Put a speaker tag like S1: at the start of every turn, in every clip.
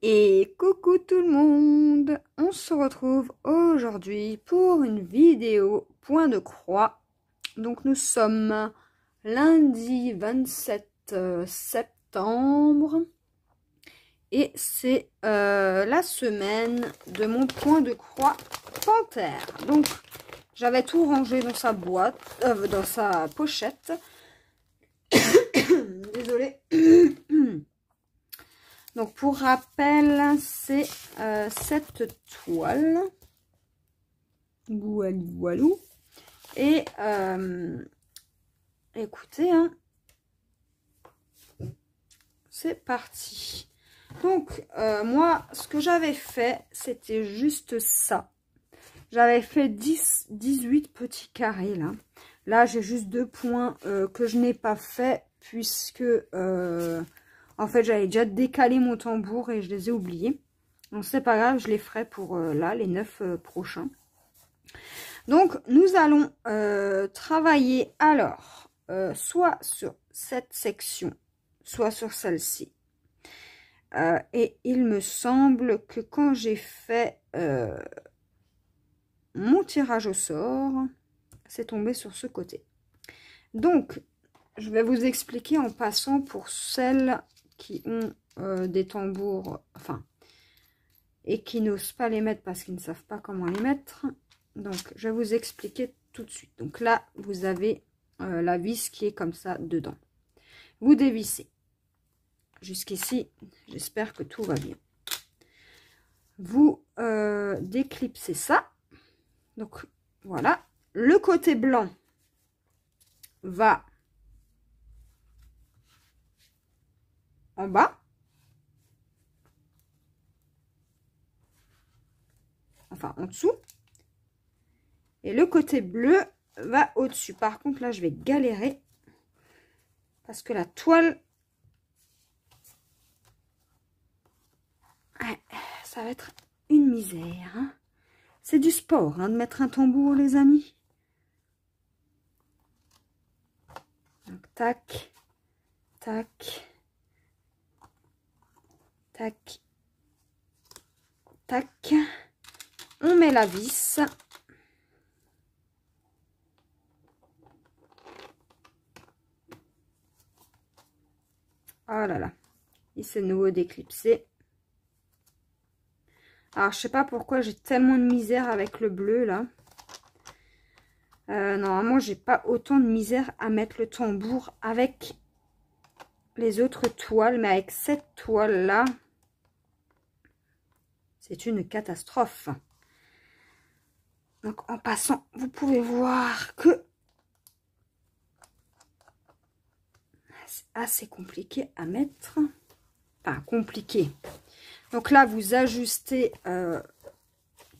S1: Et coucou tout le monde, on se retrouve aujourd'hui pour une vidéo point de croix. Donc nous sommes lundi 27 septembre et c'est la semaine de mon point de croix panthère. Donc j'avais tout rangé dans sa boîte, dans sa pochette. Désolée. Donc, pour rappel, c'est cette toile. Voilou. Et écoutez, hein, c'est parti. Donc, moi, ce que j'avais fait, c'était juste ça. J'avais fait 18 petits carrés, là. Là, j'ai juste 2 points que je n'ai pas fait, puisque... en fait, j'avais déjà décalé mon tambour et je les ai oubliés. Donc, c'est pas grave, je les ferai pour là, les 9 prochains. Donc, nous allons travailler alors, soit sur cette section, soit sur celle-ci. Et il me semble que quand j'ai fait mon tirage au sort, c'est tombé sur ce côté. Donc, je vais vous expliquer en passant pour celles qui ont des tambours, enfin, et qui n'osent pas les mettre parce qu'ils ne savent pas comment les mettre. Donc, je vais vous expliquer tout de suite. Donc là, vous avez la vis qui est comme ça dedans. Vous dévissez. Jusqu'ici, j'espère que tout va bien. Vous déclipsez ça. Donc, voilà. Le côté blanc va en bas. Enfin, en dessous. Et le côté bleu va au-dessus. Par contre, là, je vais galérer. Parce que la toile... ça va être une misère. Hein. C'est du sport, hein, de mettre un tambour, les amis. Donc, tac, tac, tac, tac. On met la vis. Oh là là. Il s'est de nouveau déclipsé. Alors, je sais pas pourquoi j'ai tellement de misère avec le bleu, là. Normalement, j'ai pas autant de misère à mettre le tambour avec les autres toiles. Mais avec cette toile-là, c'est une catastrophe. Donc, en passant, vous pouvez voir que c'est assez compliqué à mettre. Enfin, compliqué. Donc là, vous ajustez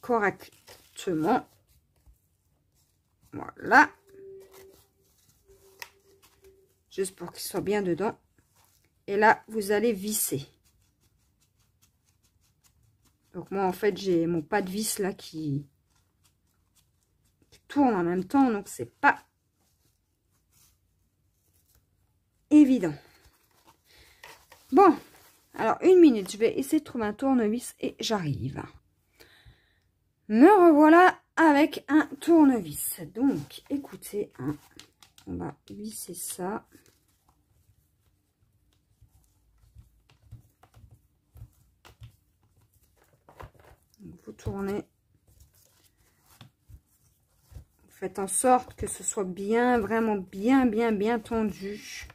S1: correctement. Voilà. Juste pour qu'il soit bien dedans. Et là, vous allez visser. Donc moi, en fait, j'ai mon pas de vis là qui tourne en même temps. Donc, c'est pas évident. Bon. Alors, une minute. Je vais essayer de trouver un tournevis et j'arrive. Me revoilà avec un tournevis. Donc, écoutez, hein, on va visser ça. Vous tournez. Vous faites en sorte que ce soit bien, vraiment bien tendu.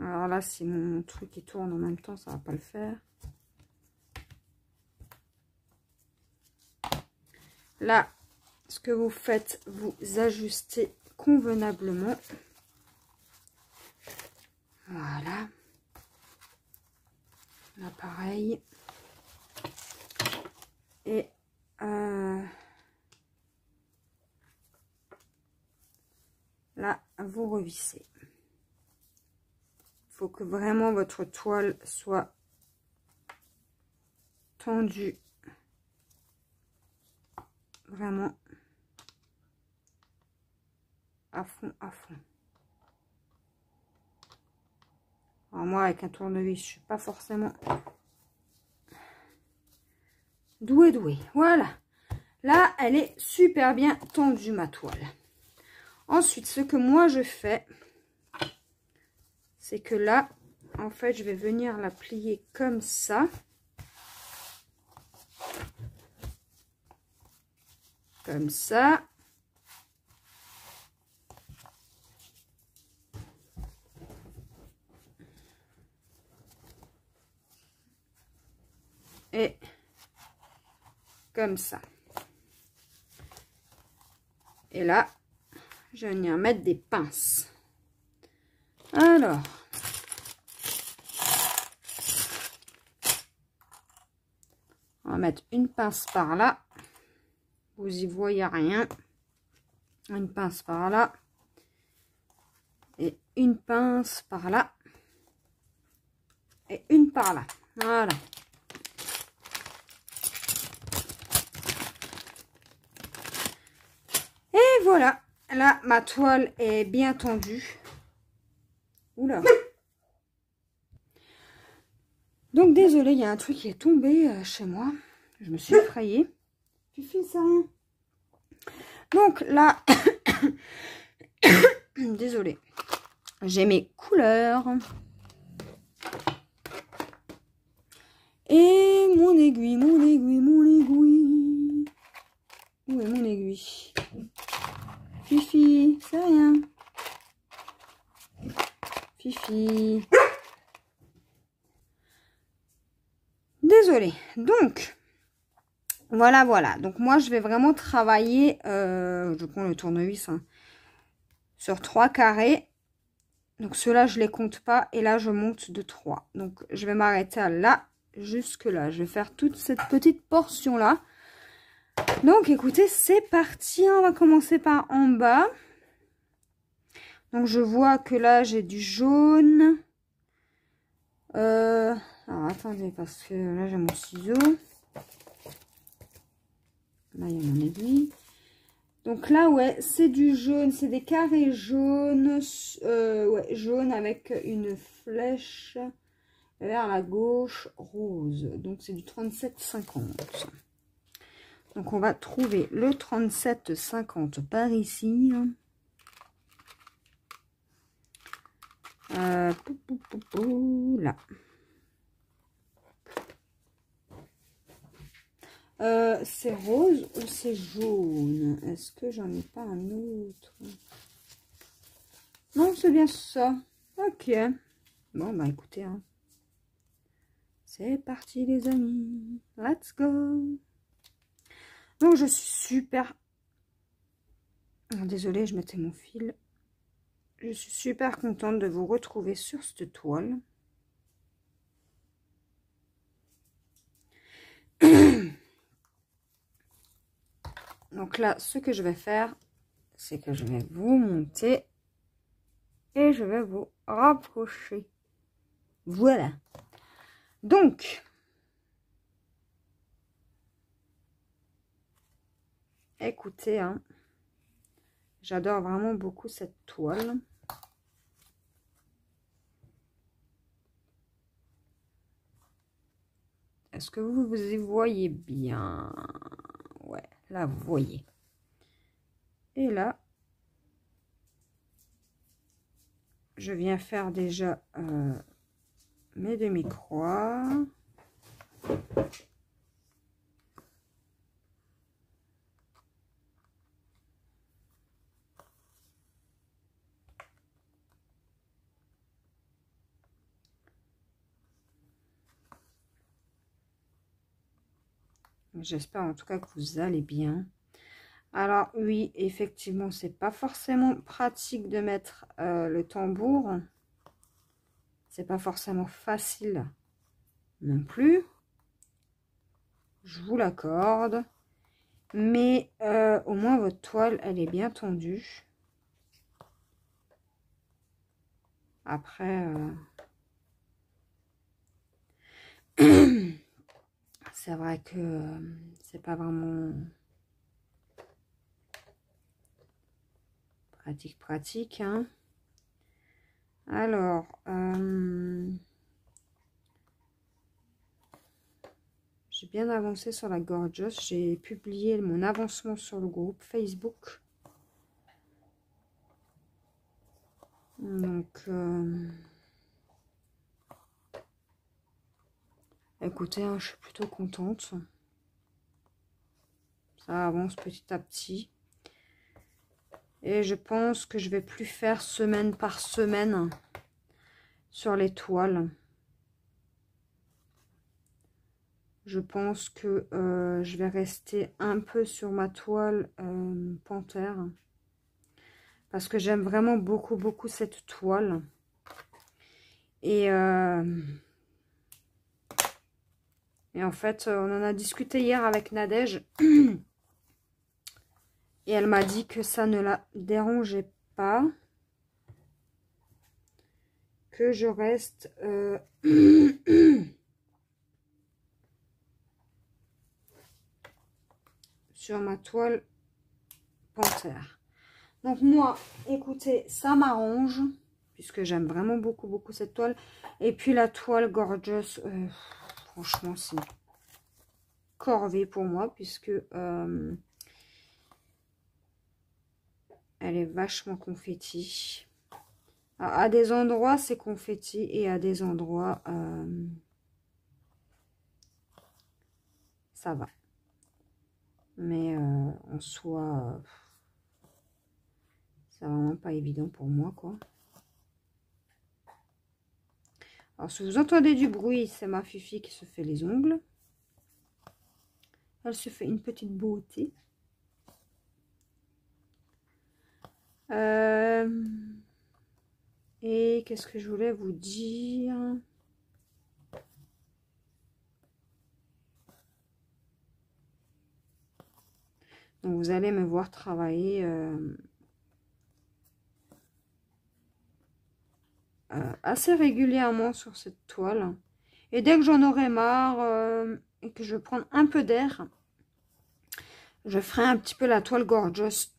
S1: Alors là, si mon truc qui tourne en même temps, ça va pas le faire. Là, ce que vous faites, vous ajustez convenablement. Voilà. Là, pareil. Et là, vous revissez. Il faut que vraiment votre toile soit tendue. Vraiment à fond, à fond. Alors moi, avec un tournevis, je suis pas forcément douée. Voilà. Là, elle est super bien tendue, ma toile. Ensuite, ce que moi, je fais, c'est que là, en fait, je vais venir la plier comme ça. Comme ça. Et comme ça. Et là, je vais venir mettre des pinces. Alors, on va mettre une pince par là. Vous y voyez rien. Une pince par là. Et une pince par là. Et une par là. Voilà. Et voilà. Là, ma toile est bien tendue. Oula. Donc, désolé, il y a un truc qui est tombé chez moi. Je me suis effrayée. Fifi, c'est rien. Donc, là, désolé. J'ai mes couleurs. Et mon aiguille. Où est mon aiguille? Fifi, c'est rien. Fifi. Désolée. Donc, voilà. Donc, moi, je vais vraiment travailler, je prends le tournevis, hein, sur 3 carrés. Donc, ceux-là, je les compte pas. Et là, je monte de 3. Donc, je vais m'arrêter à là, jusque là. Je vais faire toute cette petite portion-là. Donc, écoutez, c'est parti. On va commencer par en bas. Donc, je vois que là, j'ai du jaune. Alors, attendez, parce que là, j'ai mon ciseau. Là, il y a mon aiguille. Donc là, ouais, c'est du jaune. C'est des carrés jaunes. Ouais, jaune avec une flèche vers la gauche rose. Donc, c'est du 37,50. Donc, on va trouver le 37,50 par ici. Là. C'est rose ou c'est jaune? Est-ce que j'en ai pas un autre? Non, c'est bien ça. Ok. Bon, bah écoutez, hein. C'est parti les amis. Let's go. Donc, je suis super... Oh, désolée, je mettais mon fil. Je suis super contente de vous retrouver sur cette toile. Donc là, ce que je vais faire, c'est que je vais vous monter et je vais vous rapprocher. Voilà. Donc, écoutez, hein, j'adore vraiment beaucoup cette toile. Est-ce que vous y voyez bien? Ouais, là, vous voyez. Et là, je viens faire déjà mes demi-croix. J'espère en tout cas que vous allez bien. Alors oui, effectivement, c'est pas forcément pratique de mettre le tambour. C'est pas forcément facile non plus. Je vous l'accorde. Mais au moins votre toile, elle est bien tendue. Après, c'est vrai que c'est pas vraiment pratique, hein. Alors, j'ai bien avancé sur la Gorgeous. J'ai publié mon avancement sur le groupe Facebook. Donc, écoutez, hein, je suis plutôt contente. Ça avance petit à petit. Et je pense que je vais plus faire semaine par semaine sur les toiles. Je pense que je vais rester un peu sur ma toile panthère. Parce que j'aime vraiment beaucoup, beaucoup cette toile. Et en fait, on en a discuté hier avec Nadège. Et elle m'a dit que ça ne la dérangeait pas. Que je reste... sur ma toile panthère. Donc moi, écoutez, ça m'arrange. Puisque j'aime vraiment beaucoup, beaucoup cette toile. Et puis la toile Gorgeous, franchement, c'est corvée pour moi. Puisque... elle est vachement confetti. Alors, à des endroits, c'est confetti. Et à des endroits, ça va. Mais en soi, c'est vraiment pas évident pour moi, quoi. Alors, si vous entendez du bruit, c'est ma Fifi qui se fait les ongles. Elle se fait une petite beauté. Et qu'est-ce que je voulais vous dire? Donc, vous allez me voir travailler assez régulièrement sur cette toile. Et dès que j'en aurai marre et que je vais prendre un peu d'air, je ferai un petit peu la toile Gorgeous.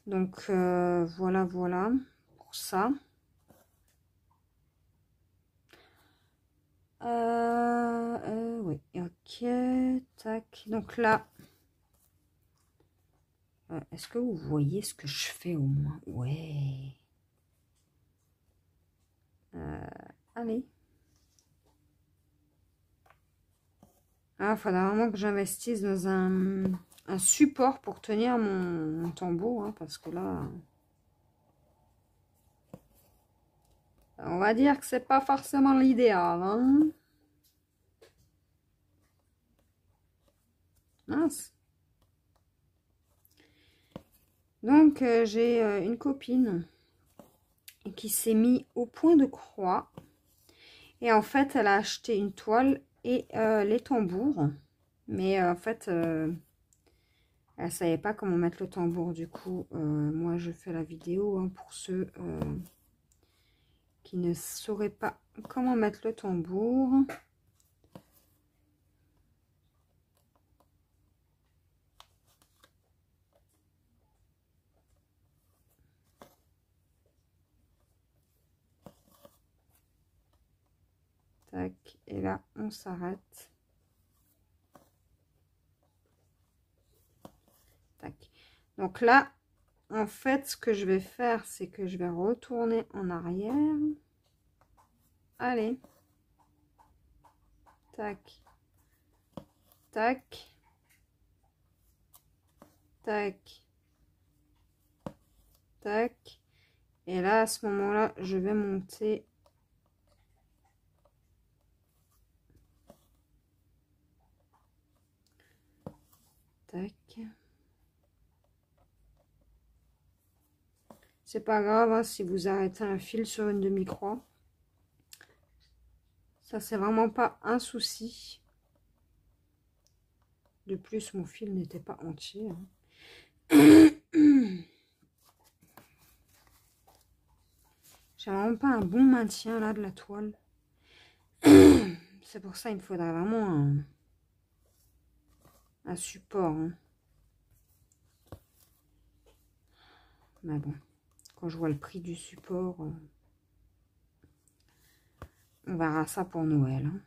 S1: Donc, voilà, voilà pour ça. Oui, ok, tac. Donc là, est-ce que vous voyez ce que je fais au moins? Ouais. Allez. Ah, il faudra vraiment que j'investisse dans un support pour tenir mon tambour, hein, parce que là, on va dire que c'est pas forcément l'idéal, hein. Mince. Donc, j'ai une copine qui s'est mise au point de croix. Et en fait, elle a acheté une toile et les tambours. Mais en fait, elle ne savait pas comment mettre le tambour. Du coup, moi, je fais la vidéo hein, pour ceux qui ne sauraient pas comment mettre le tambour. Tac, et là, on s'arrête. Tac. Donc là, en fait, ce que je vais faire, c'est que je vais retourner en arrière. Allez. Tac. Tac. Tac. Tac. Et là, à ce moment-là, je vais monter. Tac. C'est pas grave hein, si vous arrêtez un fil sur une demi-croix. Ça, c'est vraiment pas un souci. De plus, mon fil n'était pas entier. Hein. J'ai vraiment pas un bon maintien là de la toile. C'est pour ça il me faudra vraiment un support. Hein. Mais bon, quand je vois le prix du support, on verra ça pour Noël. Hein.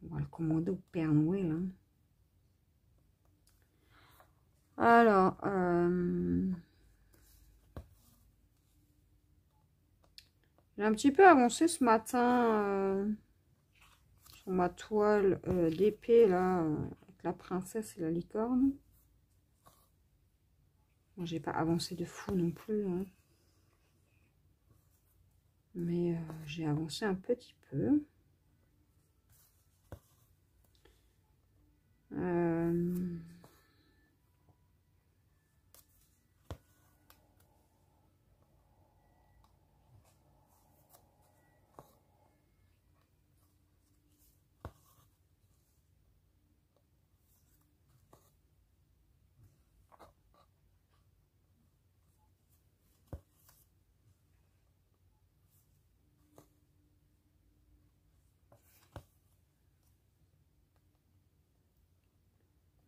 S1: On va le commander au Père Noël. Hein. Alors, j'ai un petit peu avancé ce matin sur ma toile d'épée, là, avec la princesse et la licorne. Bon, j'ai pas avancé de fou non plus. Hein. Mais j'ai avancé un petit peu.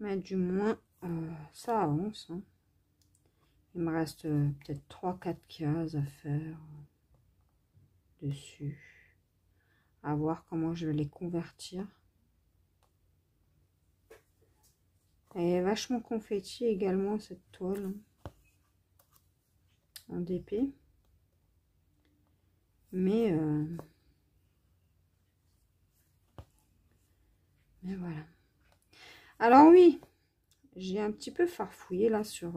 S1: Mais du moins, ça avance. Hein. Il me reste peut-être 3-4 cases à faire dessus. À voir comment je vais les convertir. Elle est vachement confetti également, cette toile. Hein, en DP. Mais voilà. Alors oui, j'ai un petit peu farfouillé là sur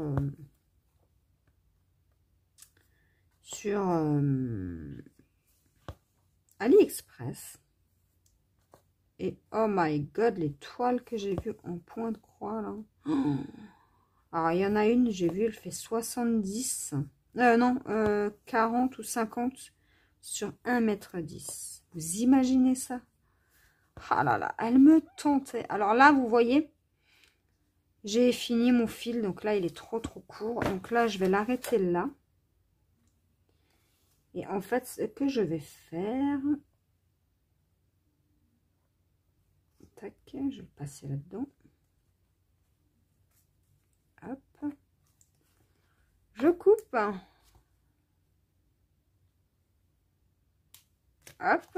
S1: AliExpress. Et oh my god, les toiles que j'ai vues en point de croix là. Oh. Alors il y en a une, j'ai vu, elle fait 70. Non, 40 ou 50 sur 1,10 m. Vous imaginez ça? Ah là là, elle me tentait. Alors là, vous voyez, j'ai fini mon fil. Donc là, il est trop court. Donc là, je vais l'arrêter là. Et en fait, ce que je vais faire... Tac, je vais passer là-dedans. Hop. Je coupe. Hop.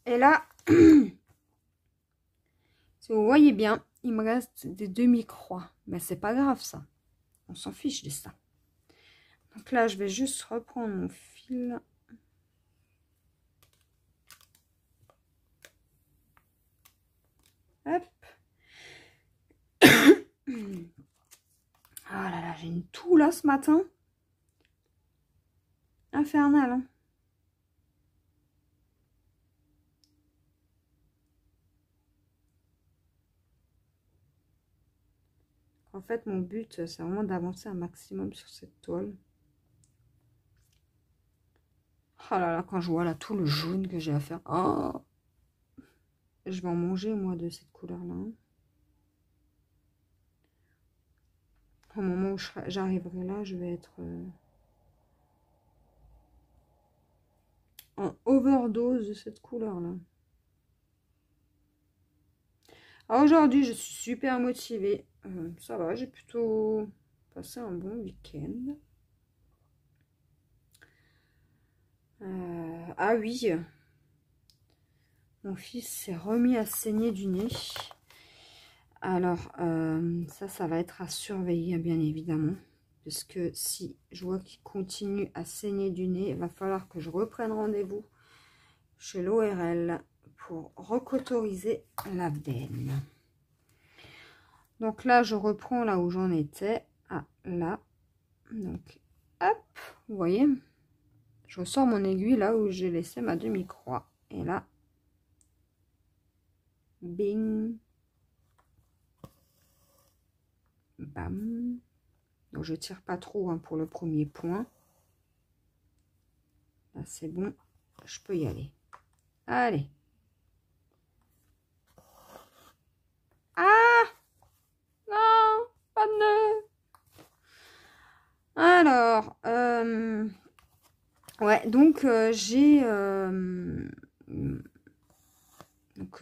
S1: Et là, si vous voyez bien, il me reste des demi-croix. Mais c'est pas grave ça. On s'en fiche de ça. Donc là, je vais juste reprendre mon fil. Hop. Oh là là, j'ai une toux là ce matin. Infernal. Hein. En fait, mon but, c'est vraiment d'avancer un maximum sur cette toile. Oh là là, quand je vois là tout le jaune que j'ai à faire. Oh, je vais en manger, moi, de cette couleur-là. Au moment où j'arriverai là, je vais être en overdose de cette couleur-là. Alors aujourd'hui, je suis super motivée. Ça va, j'ai plutôt passé un bon week-end. Ah oui, mon fils s'est remis à saigner du nez. Alors, ça va être à surveiller, bien évidemment. Parce que si je vois qu'il continue à saigner du nez, il va falloir que je reprenne rendez-vous chez l'ORL pour recotoriser la veine. Donc là, je reprends là où j'en étais. Ah, là. Donc, hop, vous voyez, je ressors mon aiguille là où j'ai laissé ma demi-croix. Et là, bing, bam. Donc, je tire pas trop hein, pour le premier point. Là, c'est bon, je peux y aller. Allez. Ah! Non, pas de nœud. Alors, ouais, donc j'ai... donc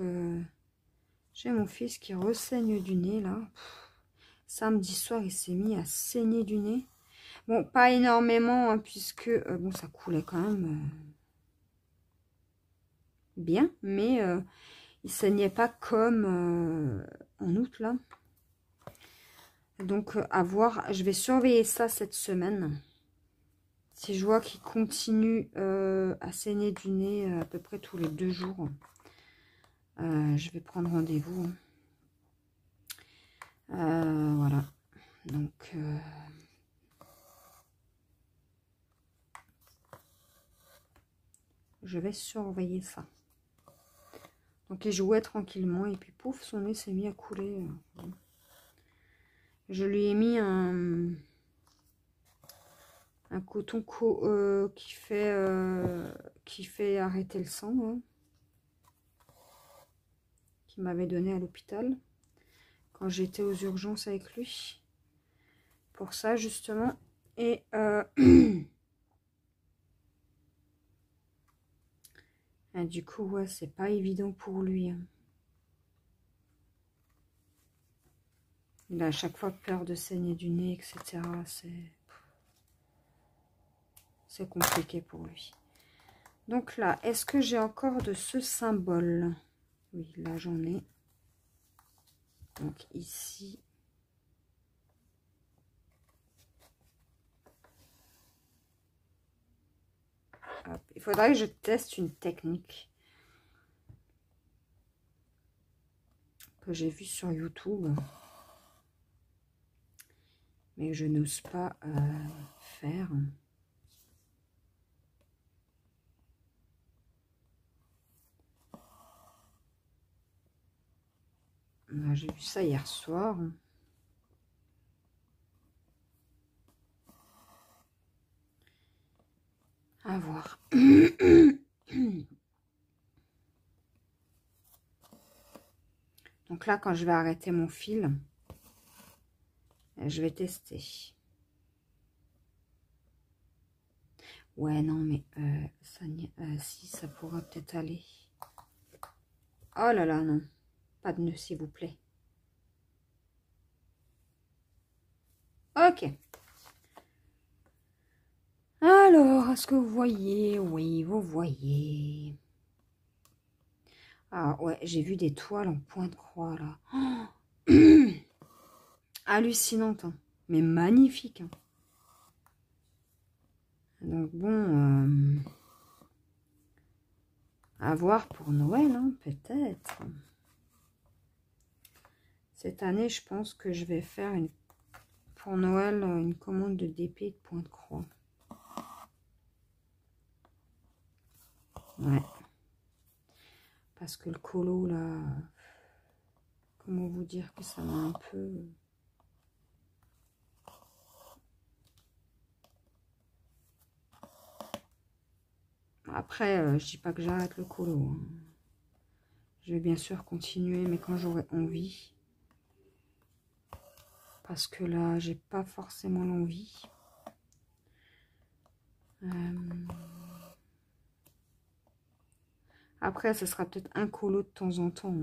S1: j'ai mon fils qui ressaigne du nez, là. Samedi soir, il s'est mis à saigner du nez. Bon, pas énormément, hein, puisque, bon, ça coulait quand même bien, mais il saignait pas comme en août, là. Donc, à voir, je vais surveiller ça cette semaine. Si je vois qu'il continue à saigner du nez à peu près tous les 2 jours, je vais prendre rendez-vous. Voilà. Donc, je vais surveiller ça. Donc, il jouait tranquillement et puis pouf, son nez s'est mis à couler. Je lui ai mis un coton qui fait arrêter le sang, hein, qu'il m'avait donné à l'hôpital quand j'étais aux urgences avec lui. Pour ça, justement. Et et du coup, ouais, c'est pas évident pour lui. Hein. Il a à chaque fois peur de saigner du nez, etc. C'est compliqué pour lui. Donc là, est-ce que j'ai encore de ce symbole? Oui, là j'en ai. Donc ici. Hop. Il faudrait que je teste une technique que j'ai vue sur YouTube. Mais je n'ose pas faire. J'ai vu ça hier soir. À voir. Donc là, quand je vais arrêter mon fil, je vais tester. Ouais, non, mais ça, si, ça pourra peut-être aller. Oh là là, non. Pas de nœud, s'il vous plaît. Ok. Alors, est-ce que vous voyez? Oui, vous voyez. Ah ouais, j'ai vu des toiles en point de croix, là. Oh hallucinante, hein. Mais magnifique. Hein. Donc bon, à voir pour Noël, hein, peut-être. Cette année, je pense que je vais faire pour Noël une commande de DP de point de croix. Ouais. Parce que le colo, là, comment vous dire que ça m'a un peu... Après, je dis pas que j'arrête le colo. Hein. Je vais bien sûr continuer, mais quand j'aurai envie. Parce que là, j'ai pas forcément l'envie. Après, ce sera peut-être un colo de temps en temps.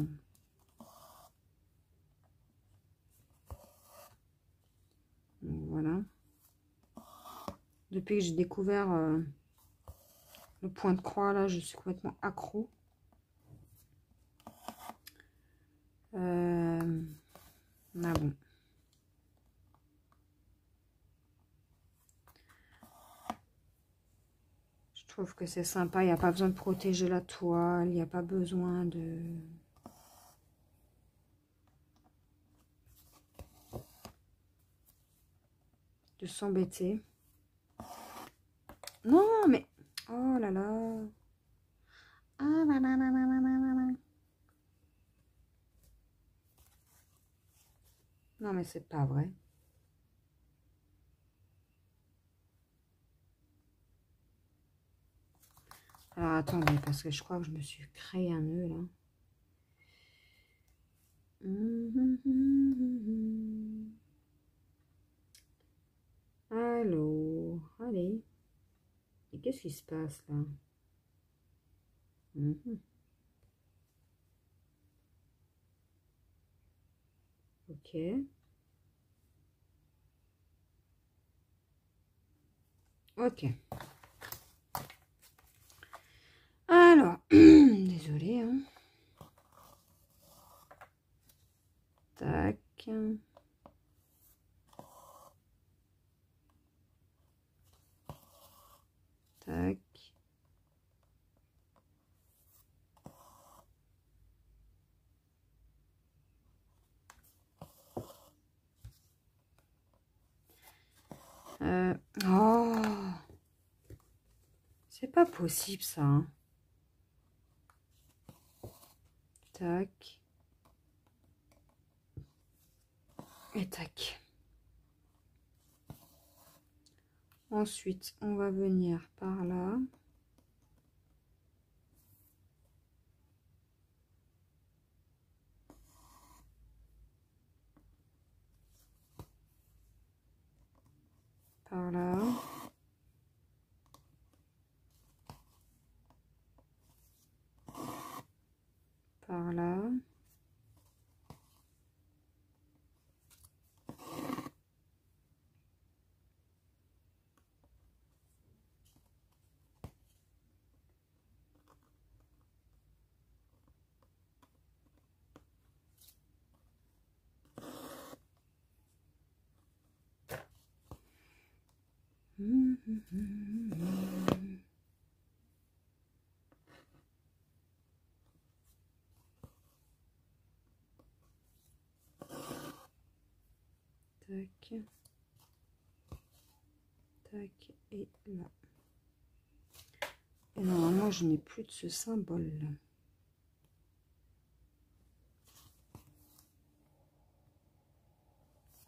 S1: Donc, voilà. Depuis que j'ai découvert le point de croix, là, je suis complètement accro. Ah bon. Je trouve que c'est sympa. Il n'y a pas besoin de protéger la toile. Il n'y a pas besoin de s'embêter. Non, mais... Oh là là. Ah là là là là là là là. Non, mais c'est pas vrai. Alors, attendez, parce que je crois que je me suis créé un nœud, là. Allô, allez. Et qu'est-ce qui se passe, là? Ok. Ok. Alors, désolée, hein. Tac. Tac. Oh, c'est pas possible ça. Hein. Tac. Et tac. Ensuite, on va venir par là. Par là. Par là. Tac. Tac. Et là. Et normalement, je n'ai plus de ce symbole là.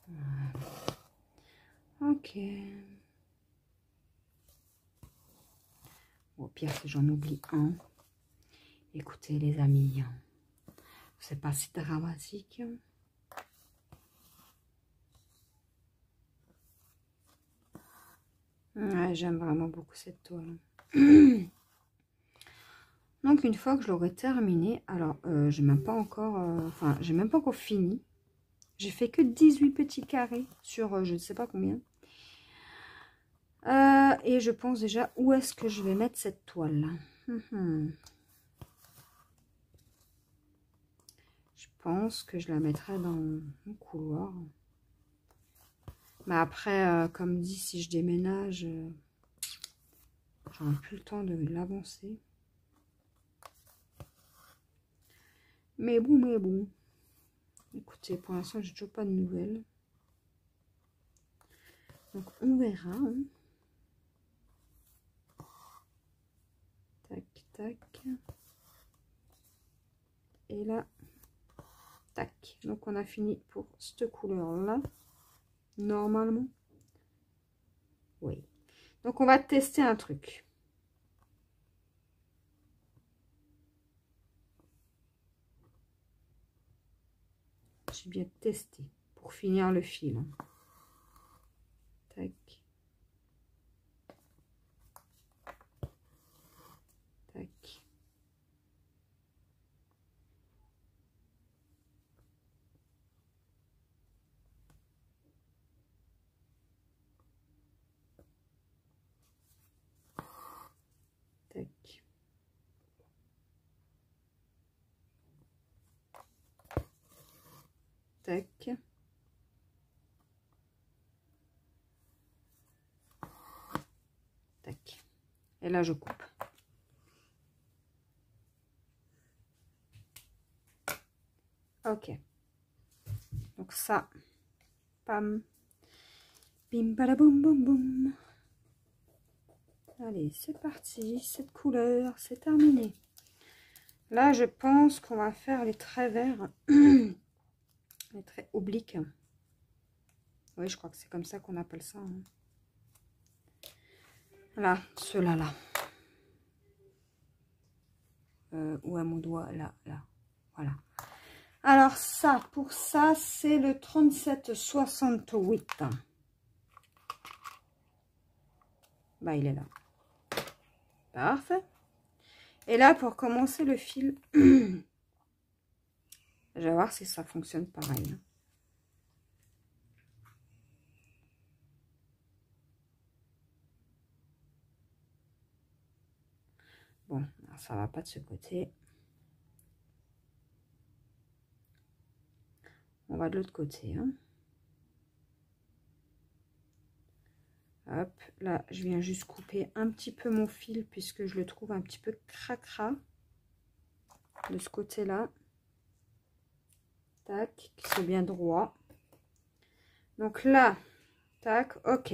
S1: Voilà. Ok. Au pire, si j'en oublie un. Écoutez, les amis, c'est pas si dramatique. Ouais, j'aime vraiment beaucoup cette toile. Donc, une fois que je l'aurai terminé, alors, j'ai même pas encore, enfin, j'ai même pas encore fini. J'ai fait que 18 petits carrés sur je ne sais pas combien. Et je pense déjà où est-ce que je vais mettre cette toile là. Je pense que je la mettrai dans mon couloir. Mais après, comme dit, si je déménage, j'aurai plus le temps de l'avancer. Mais bon. Écoutez, pour l'instant, j'ai toujours pas de nouvelles. Donc, on verra. Hein. Tac, tac. Et là, tac. Donc, on a fini pour cette couleur-là. Normalement. Oui. Donc, on va tester un truc. J'ai bien testé pour finir le fil. Tac. Tac. Tac. Tac. Tac. Et là, je coupe. Ok. Donc ça, pam. Bim, badaboum, boum, boum. Allez, c'est parti. Cette couleur, c'est terminé. Là, je pense qu'on va faire les traits verts. Les traits obliques. Oui, je crois que c'est comme ça qu'on appelle ça. Hein. Là, ceux-là, là. Où est mon doigt? Là. Voilà. Alors ça, pour ça, c'est le 3768. Bah, il est là. Parfait. Et là, pour commencer le fil, je vais voir si ça fonctionne pareil. Bon, ça va pas de ce côté. On va de l'autre côté. Hein. Hop, là, je viens juste couper un petit peu mon fil puisque je le trouve un petit peu cracra de ce côté-là. Tac, qui soit bien droit. Donc là, tac, ok.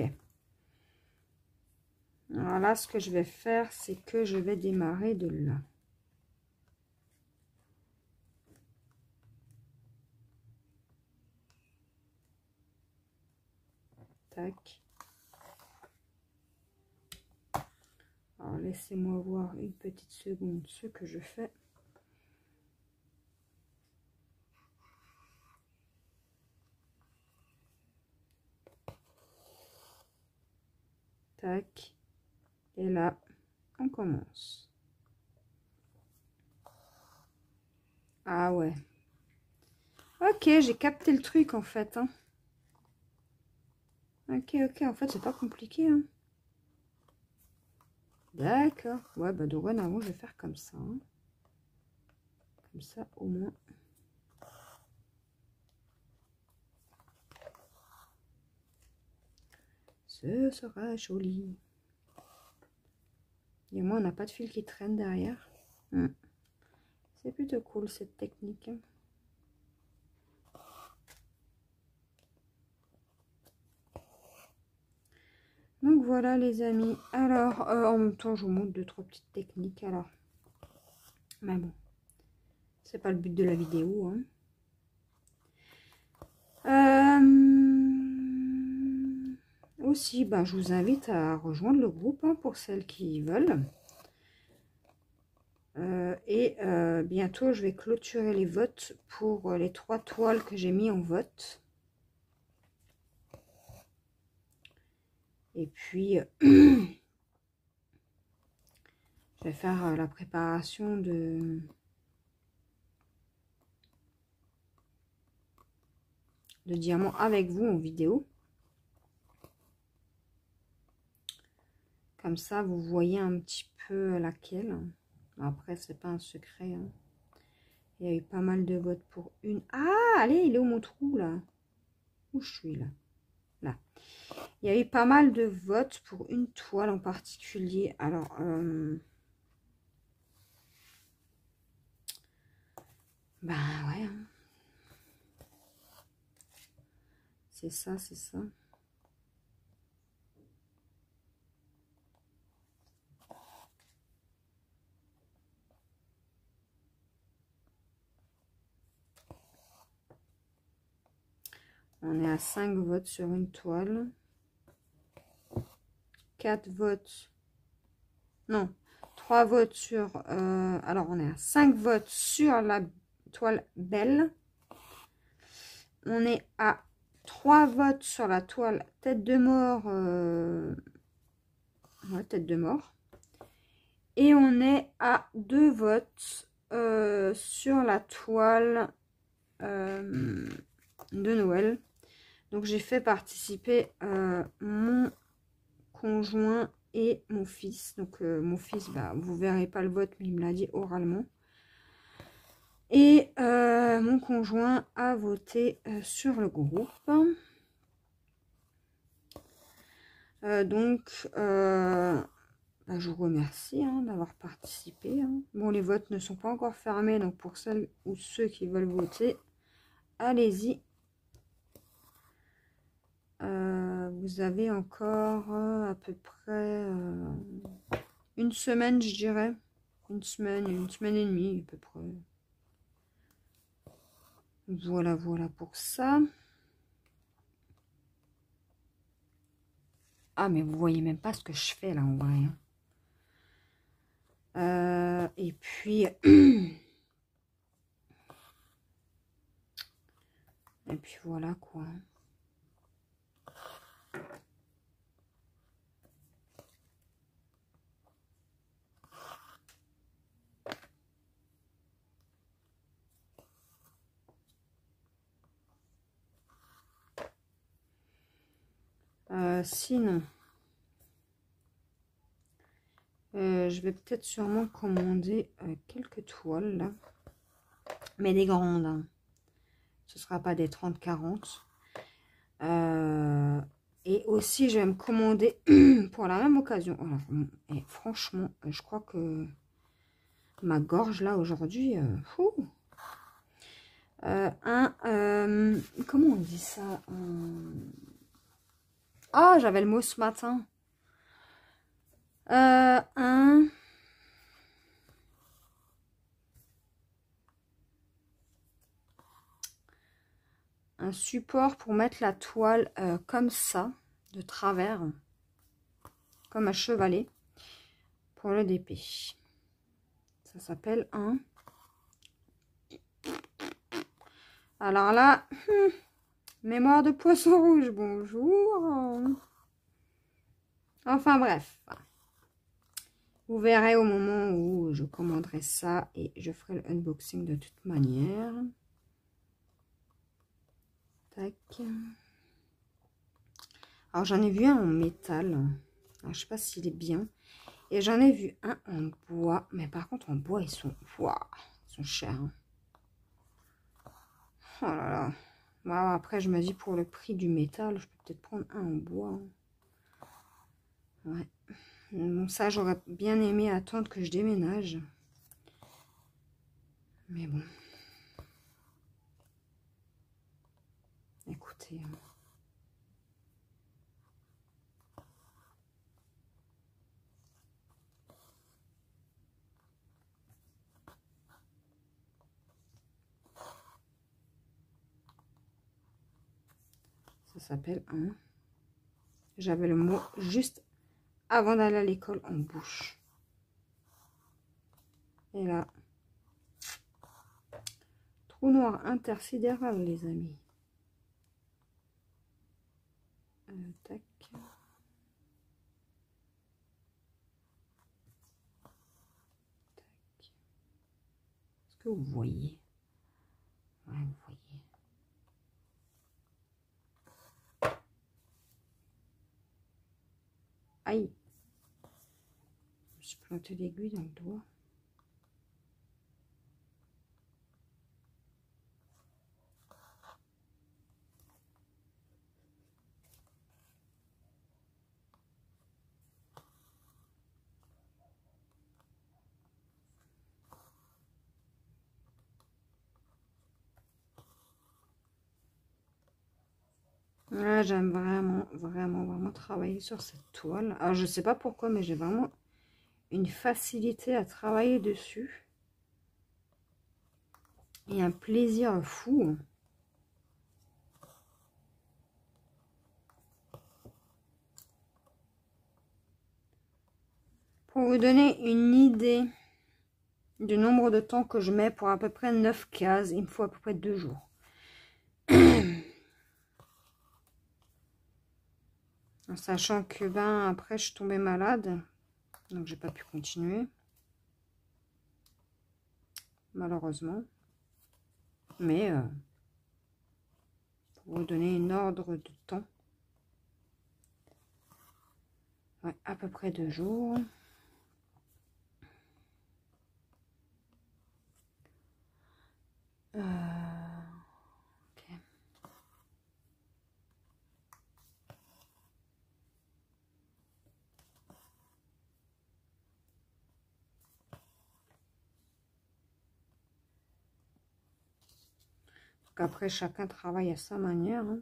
S1: Alors là, ce que je vais faire, c'est que je vais démarrer de là. Tac. Alors, laissez-moi voir une petite seconde ce que je fais. Tac. Et là, on commence. Ah ouais. Ok, j'ai capté le truc en fait. Hein. Ok, en fait, c'est pas compliqué. Hein. D'accord. Ouais, bah dorénavant, je vais faire comme ça. Hein. Comme ça, au moins. Ce sera joli. Et moi, on n'a pas de fil qui traîne derrière. C'est plutôt cool cette technique. Donc voilà les amis. Alors, en même temps, je vous montre 2-3 petites techniques. Alors, mais bon, c'est pas le but de la vidéo. Hein. Aussi, bah, je vous invite à rejoindre le groupe hein, pour celles qui veulent. Bientôt, je vais clôturer les votes pour les 3 toiles que j'ai mis en vote. Et puis, je vais faire la préparation de diamants avec vous en vidéo. Comme ça, vous voyez un petit peu laquelle. Après, c'est pas un secret. Hein. Il y a eu pas mal de votes pour une. Ah, allez, il est où mon trou, là? Où je suis, là? Là. Il y a eu pas mal de votes pour une toile en particulier. Alors, ben ouais. Hein. C'est ça, c'est ça. On est à 5 votes sur une toile. 4 votes. Non, 3 votes sur... alors, on est à 5 votes sur la toile belle. On est à 3 votes sur la toile tête de mort. Ouais, tête de mort. Et on est à 2 votes sur la toile de Noël. Donc j'ai fait participer mon conjoint et mon fils. Donc mon fils, bah, vous verrez pas le vote, mais il me l'a dit oralement. Et mon conjoint a voté sur le groupe. Bah, je vous remercie hein, d'avoir participé. Hein. Bon, les votes ne sont pas encore fermés, donc pour celles ou ceux qui veulent voter, allez-y. Vous avez encore à peu près une semaine, je dirais. Une semaine et demie à peu près. Voilà, voilà pour ça. Ah, mais vous voyez même pas ce que je fais là en vrai. Hein. Et puis... et puis voilà quoi. Sinon, je vais peut-être sûrement commander quelques toiles là. Mais des grandes, hein. Ce sera pas des 30-40. Et aussi, je vais me commander pour la même occasion. Alors, et franchement, je crois que ma gorge là aujourd'hui, comment on dit ça? Ah, j'avais le mot ce matin. Un support pour mettre la toile comme ça, de travers, comme un chevalet, pour le DP. Ça s'appelle un... Alors là, mémoire de poisson rouge, bonjour. Enfin bref. Vous verrez au moment où je commanderai ça et je ferai le unboxing de toute manière. Tac. Alors j'en ai vu un en métal. Alors, je sais pas s'il est bien. Et j'en ai vu un en bois. Mais par contre en bois ils sont, wow, ils sont chers. Hein. Oh là là. Bon, après je me dis pour le prix du métal, je peux peut-être prendre un en bois. Ouais. Bon, ça, j'aurais bien aimé attendre que je déménage. Mais bon. Écoutez. Ça s'appelle un... J'avais le mot juste avant d'aller à l'école en bouche. Et là, trou noir intersidéral, les amis. Tac. Tac. Est-ce que vous voyez? Ouais, vous voyez. Aïe. Je me suis planté l'aiguille dans le doigt. Ouais, j'aime vraiment travailler sur cette toile. Alors, je sais pas pourquoi, mais j'ai vraiment une facilité à travailler dessus. Et un plaisir fou. Pour vous donner une idée du nombre de temps que je mets pour à peu près 9 cases, il me faut à peu près 2 jours. En sachant que ben après je suis tombée malade, donc j'ai pas pu continuer, malheureusement. Mais pour vous donner une ordre de temps, ouais, à peu près 2 jours. Ok. Donc après, chacun travaille à sa manière. Hein.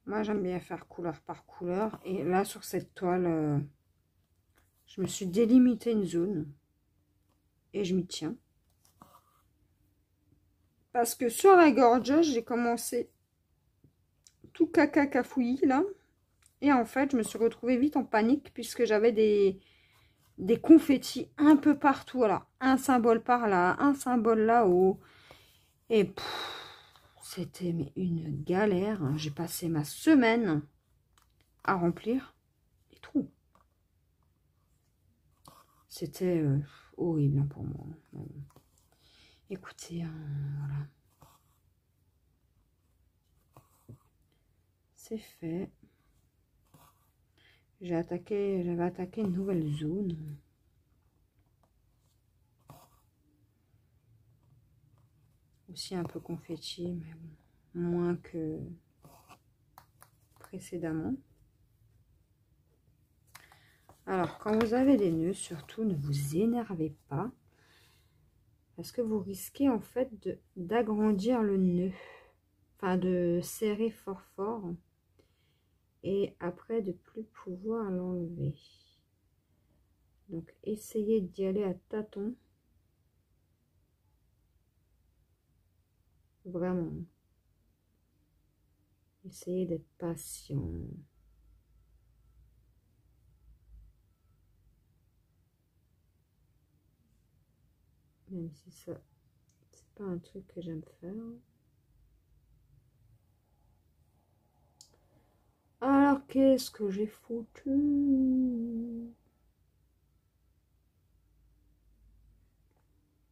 S1: Moi, j'aime bien faire couleur par couleur. Et là, sur cette toile, je me suis délimité une zone. Et je m'y tiens. Parce que sur la gorgeuse, j'ai commencé tout caca cafouillis là. Et en fait, je me suis retrouvée vite en panique puisque j'avais des confettis un peu partout. Voilà, un symbole par là, un symbole là-haut. Et c'était une galère. J'ai passé ma semaine à remplir les trous. C'était horrible pour moi. Écoutez, voilà. C'est fait. j'avais attaqué une nouvelle zone. Aussi un peu confetti, mais bon, moins que précédemment. Alors, quand vous avez des nœuds, surtout, ne vous énervez pas. Parce que vous risquez en fait d'agrandir le nœud. Enfin, de serrer fort fort. Et après, de plus pouvoir l'enlever. Donc, essayez d'y aller à tâtons. Vraiment. Essayez d'être patient. Même si ça, c'est pas un truc que j'aime faire. Alors, qu'est-ce que j'ai foutu?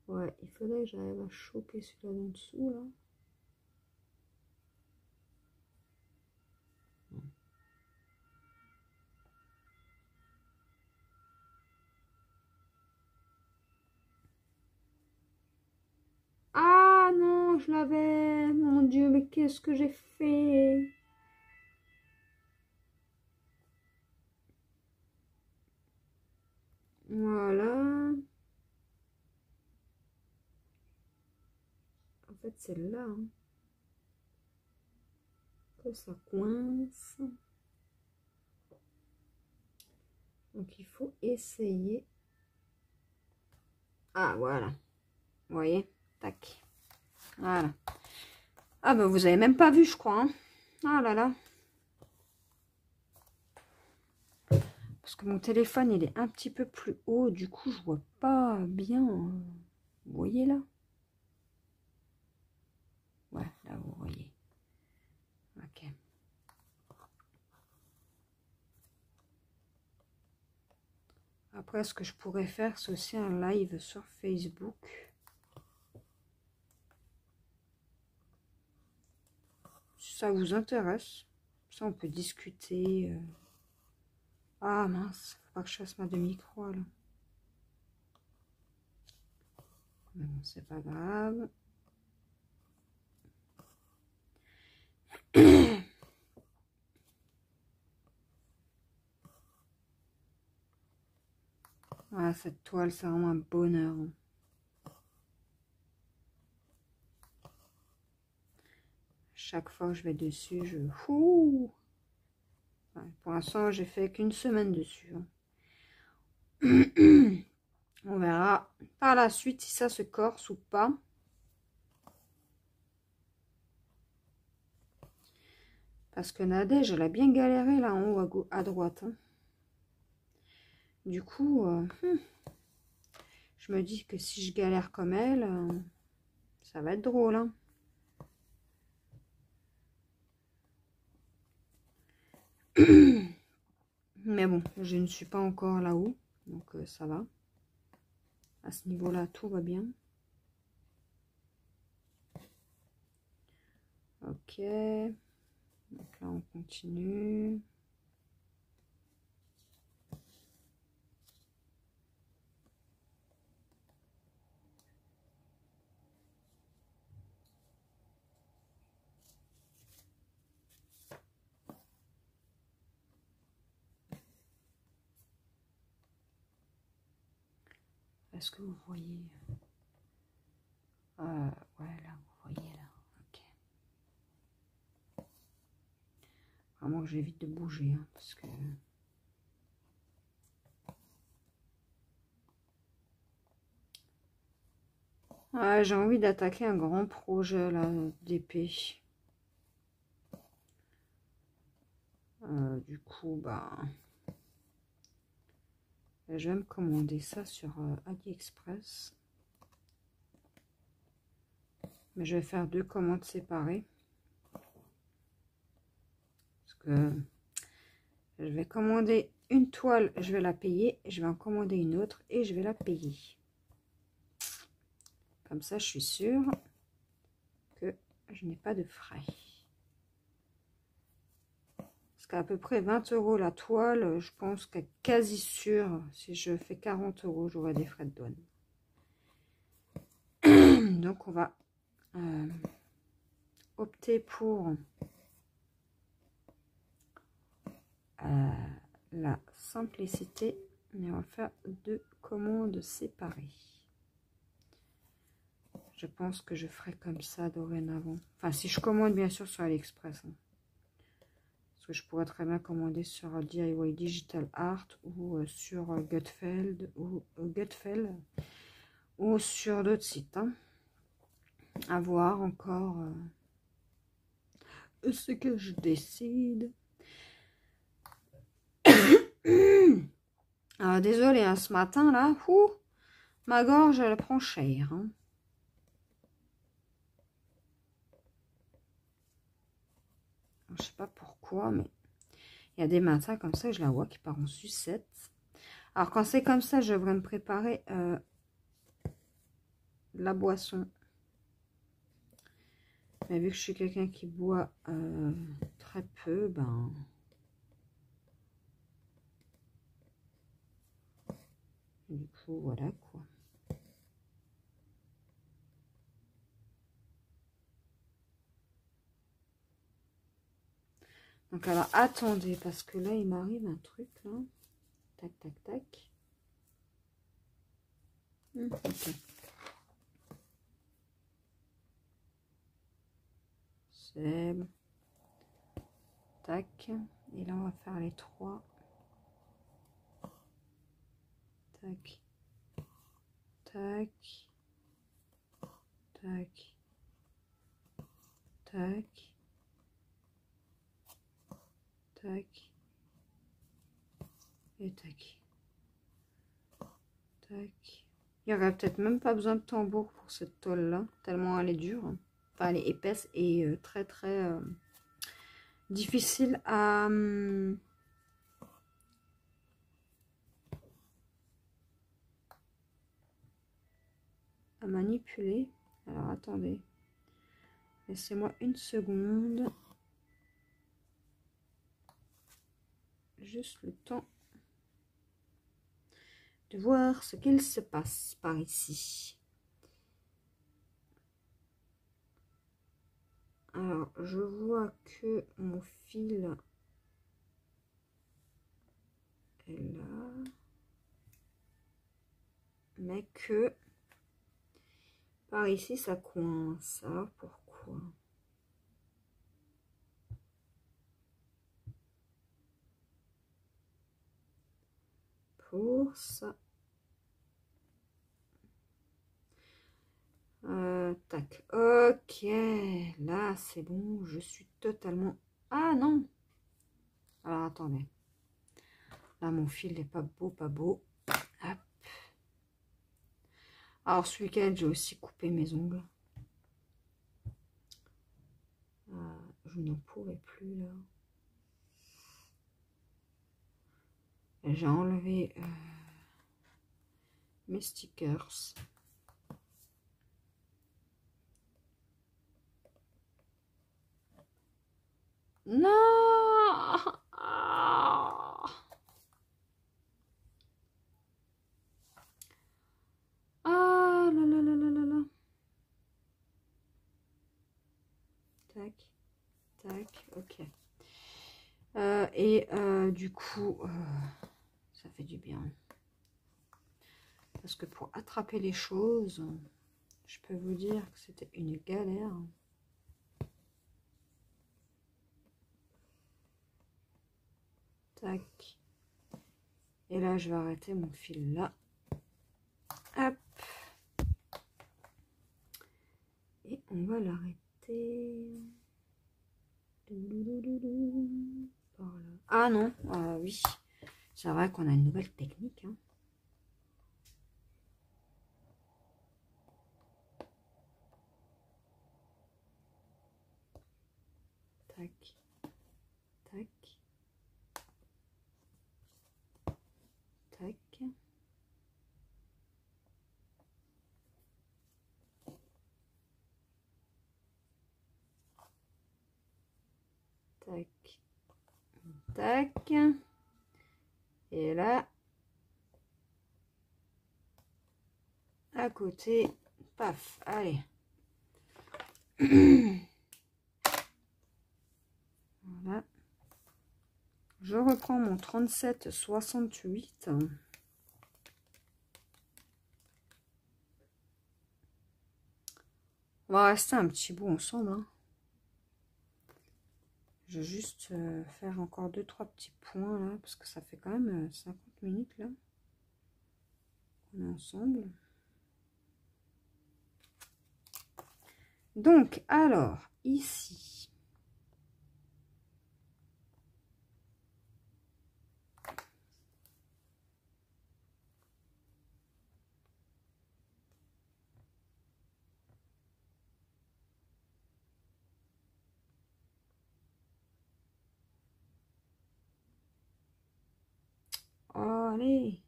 S1: Ouais, il faudrait que j'arrive à choper celui-là d'en dessous, là. Ah non, je l'avais. Mon Dieu, mais qu'est-ce que j'ai fait? Voilà. En fait, c'est là hein, que ça coince. Donc, il faut essayer. Ah, voilà. Vous voyez? Tac. Voilà. Ah, ben, vous avez même pas vu, je crois. Hein. Ah là là. Parce que mon téléphone, il est un petit peu plus haut. Du coup, je vois pas bien. Vous voyez là? Ouais, là, vous voyez. Ok. Après, ce que je pourrais faire, c'est aussi un live sur Facebook. Si ça vous intéresse. Ça, on peut discuter. Ah mince, faut pas que je fasse ma demi-croix là. Mais bon, c'est pas grave. Ah, cette toile, c'est vraiment un bonheur. Chaque fois que je vais dessus, je... Ouh ouais, pour l'instant, j'ai fait qu'une semaine dessus. On verra par la suite si ça se corse ou pas. Parce que Nadège, elle a bien galéré là en haut à droite. Hein. Du coup, je me dis que si je galère comme elle, ça va être drôle. Hein. Mais bon, je ne suis pas encore là-haut, donc ça va. À ce niveau-là, tout va bien. Ok. Donc là, on continue. Est-ce que vous voyez? Ouais, là, vous voyez là. Ok. Vraiment que j'évite de bouger, hein, parce que... Ouais, j'ai envie d'attaquer un grand projet là d'épée. Du coup, bah... je vais me commander ça sur AliExpress. Mais je vais faire 2 commandes séparées. Parce que je vais commander une toile, je vais la payer. Je vais en commander une autre et je vais la payer. Comme ça, je suis sûre que je n'ai pas de frais. Parce qu'à peu près 20 € la toile, je pense qu'à quasi sûr, si je fais 40 €, j'aurai des frais de douane. Donc on va opter pour la simplicité, mais on va faire 2 commandes séparées. Je pense que je ferai comme ça dorénavant. Enfin, si je commande bien sûr sur AliExpress. Hein. Parce que je pourrais très bien commander sur DIY Digital Art ou sur Gutfeld ou sur d'autres sites. Hein. À voir encore ce que je décide. Alors, désolé, hein, ce matin là, ma gorge elle prend cher. Hein. Je sais pas pourquoi, mais il y a des matins comme ça, je la vois qui part en sucette. Alors quand c'est comme ça, je devrais me préparer la boisson. Mais vu que je suis quelqu'un qui boit très peu, ben... Du coup, voilà quoi. Donc alors, attendez, parce que là, il m'arrive un truc, là. Tac, tac, tac. Ok. C'est bon. Tac. Et là, on va faire les 3. Tac. Tac. Tac. Tac. Tac. Et tac. Tac. Il n'y aurait peut-être même pas besoin de tambour pour cette toile-là, tellement elle est dure. Enfin, elle est épaisse et très très difficile à manipuler. Alors, attendez. Laissez-moi une seconde. Juste le temps de voir ce qu'il se passe par ici. Alors, je vois que mon fil est là. Mais que par ici, ça coince. Alors, pourquoi? Pour ça. Tac. Ok. Là, c'est bon. Je suis totalement... Ah non. Alors, attendez. Là, mon fil n'est pas beau, pas beau. Hop. Alors, ce week-end, j'ai aussi coupé mes ongles. Je n'en pourrais plus, là. J'ai enlevé mes stickers. Non. Ah là là là là là là. Tac, tac, ok. Du coup, ça fait du bien. Parce que pour attraper les choses, je peux vous dire que c'était une galère. Tac. Et là, je vais arrêter mon fil là. Hop. Et on va l'arrêter. Ah non, oui. C'est vrai qu'on a une nouvelle technique. Hein. Tac. Tac. Tac. Tac. tac. Et là, à côté, paf, allez. Voilà. Je reprends mon 37,68. On va rester un petit bout ensemble. Hein. Je vais juste faire encore 2-3 petits points là, parce que ça fait quand même 50 minutes là. On est ensemble. Donc, alors, ici. Allez.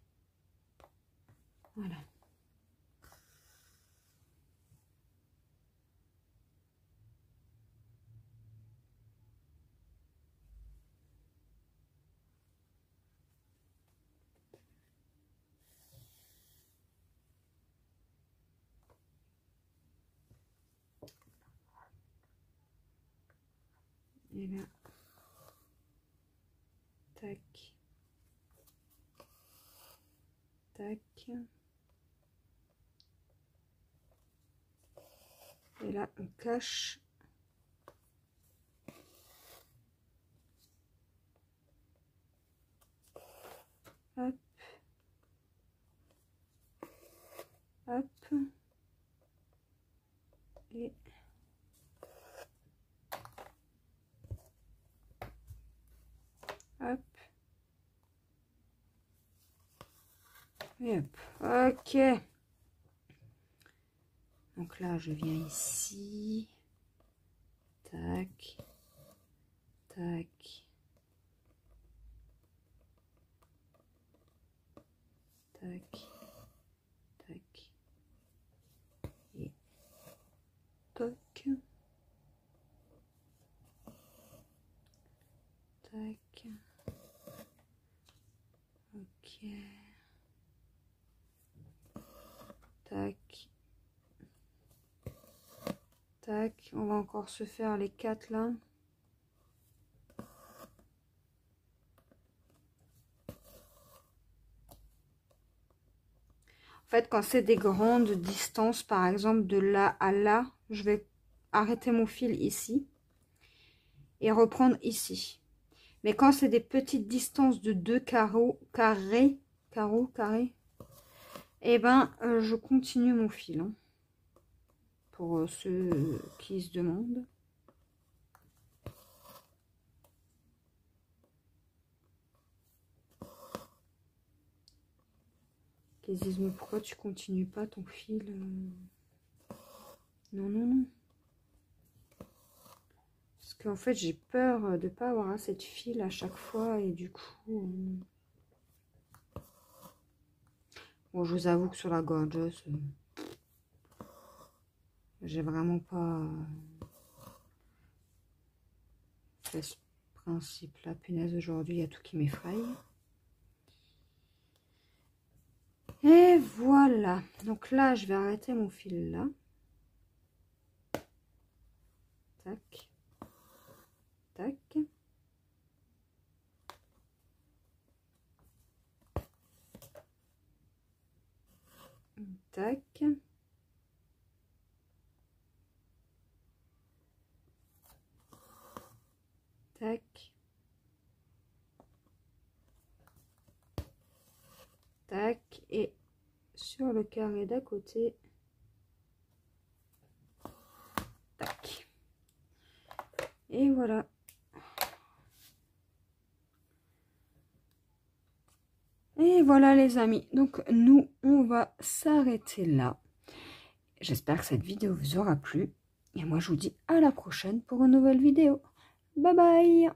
S1: Voilà. Et là, tac, tac. Et là, on cache. Hop. Hop. Et hop. Et hop. Ok. Donc là, je viens ici. Tac. Tac. Tac. Tac. Et toc. Tac. Ok. Tac. Tac. On va encore se faire les 4 là. En fait, quand c'est des grandes distances, par exemple de là à là, je vais arrêter mon fil ici et reprendre ici. Mais quand c'est des petites distances de 2 carrés, et ben je continue mon fil. Hein, pour ceux qui se demandent. Qui se disent, mais pourquoi tu continues pas ton fil? Non, non, non. Parce qu'en fait, j'ai peur de pas avoir assez de fil à chaque fois. Et du coup... Bon, je vous avoue que sur la gorgeuse, j'ai vraiment pas fait ce principe-là. Punaise, aujourd'hui, il y a tout qui m'effraie. Et voilà. Donc là, je vais arrêter mon fil là. Tac. Tac. Tac. Tac. Tac. Et sur le carré d'à côté. Tac. Et voilà. Et voilà les amis. Donc nous, on va s'arrêter là. J'espère que cette vidéo vous aura plu. Et moi, je vous dis à la prochaine pour une nouvelle vidéo. Bye bye!